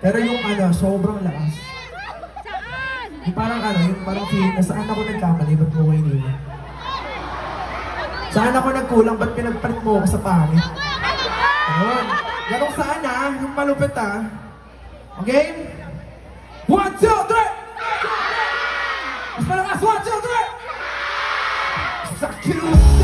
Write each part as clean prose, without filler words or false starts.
Pero yung sobrang lakas. Yung parang yung parang feeling na saan ako nagkamali, ba't mo ko iniwan? Saan ako nagkulang, ba't pinagpalit mo ako sa pangit? Ayun. Ganong saan yung malupit Okay? 1, 2, 3! Mas malakas, 1, 2, 3! Sa QC!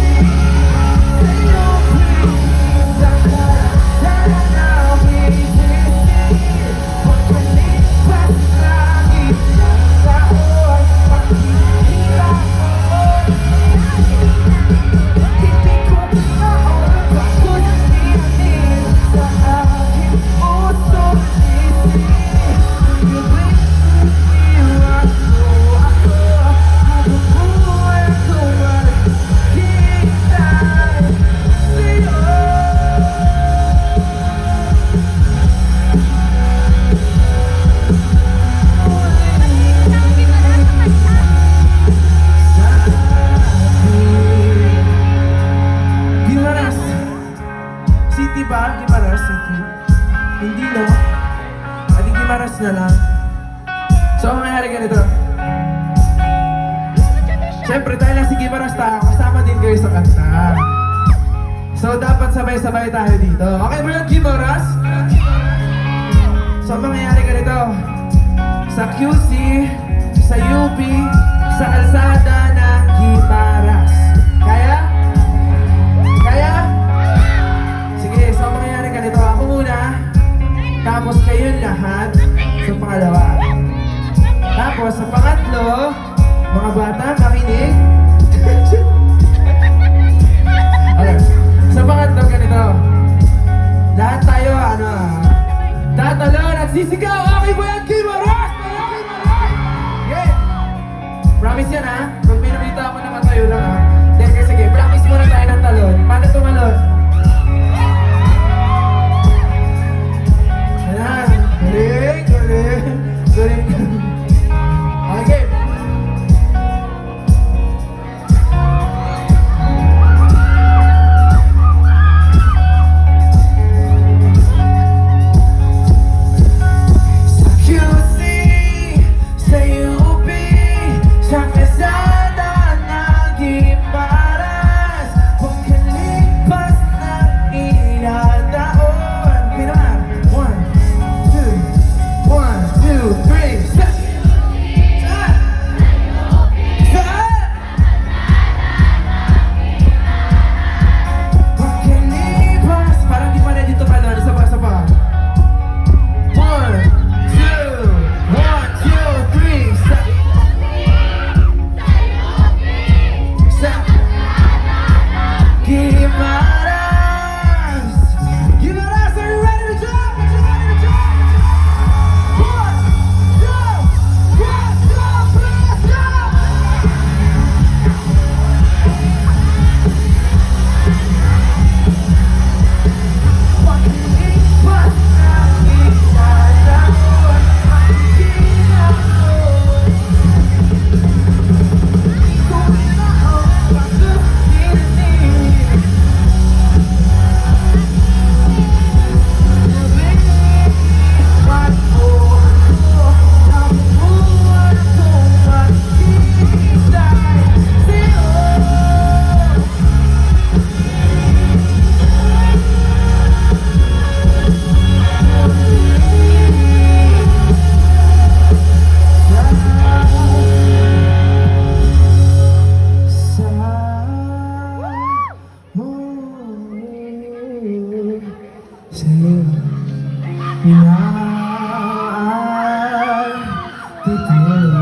Gimaras City. Hindi no. Adi Gimaras na lang. So, ang mangyari ganito. Siyempre, dahil lang si Gimaras kasama din kayo sa kanta. So, dapat sabay-sabay tayo dito. Okay ba yun, Gimaras? So, ang mangyayari ganito. Sa QC, sa UP, sa kalsada ng Gimaras. Kaya? Kaya? Sige, so mangyayari ganito. Ako muna, tapos kayo lahat sa pangalawa. Tapos sa pangatlo, mga bata, makinig. Okay. Sa pangatlo, ganito. Lahat tayo, tatalon at sisigaw. Okay ba yan, Gimaras? Okay. Promise yan, Pag pinamita ako nakatayo lang, sige, practice muna tayo ng talon. Paano tumalon? Galing. Okay. Sa QC, sa UP, sa kalsada ng Gimaras, pagkalipas ng inadaon. Okay naman. 1, 2, 3, set! Pagkalipas, parang di pa na dito pala, isa pa. 1, 2, 3, set! Set! Gimaras! Gimaras, are you ready to jump? Are you ready to jump? Sa'yo pinatitid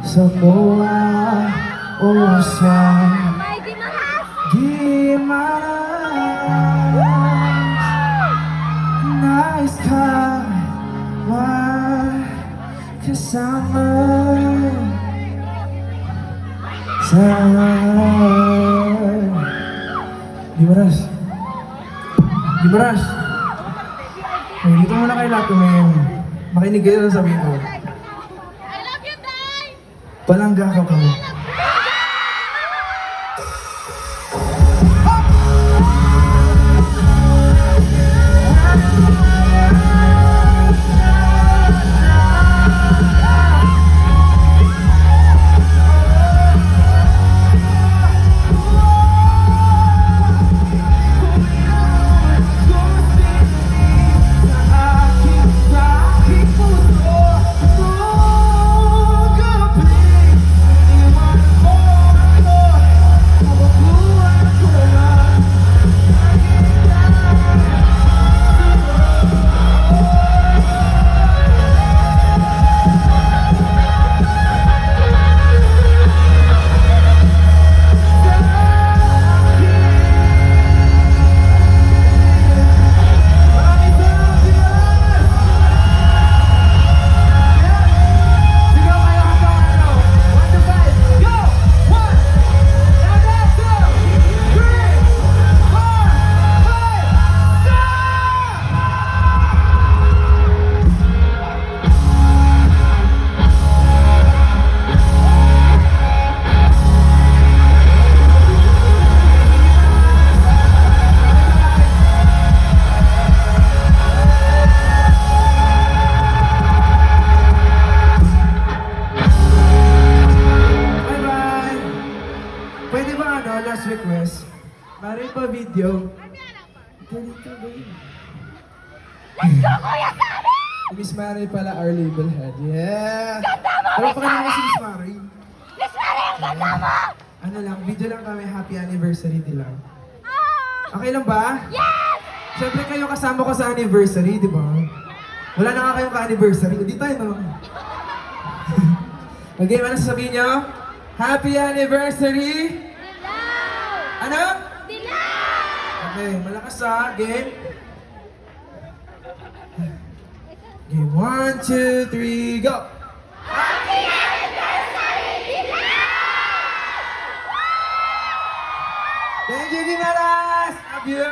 sa buwa o sa Gimaras. Nais ka kasama sa Gimaras. Gimaras! Okay, dito muna kayo lahat ngayon. Makinig kayo sa sabihin ko. I love you, Day! Palangga ka kami. nagpapa-video. Happy anniversary. Ganito ba yun? Let's go, Kuya Sammy! Miss Mary pala, our label head. Yeah! Pero pa kanina si Miss Mary. Miss Mary, ang ganda mo! Ano lang, video lang kami, happy anniversary nila. Ah! Okay lang ba? Yes! Siyempre kayo kasama ko sa anniversary, di ba? Wala na nga kayong ka-anniversary. Hindi tayo, no? Okay, ano sasabihin nyo? Happy anniversary! Dilaw! Ano? Dilaw! Okay, malakas ha. Game. Game 1, 2, 3, go! Happy anniversary, Dilaw! Thank you, Gimaras! Love you!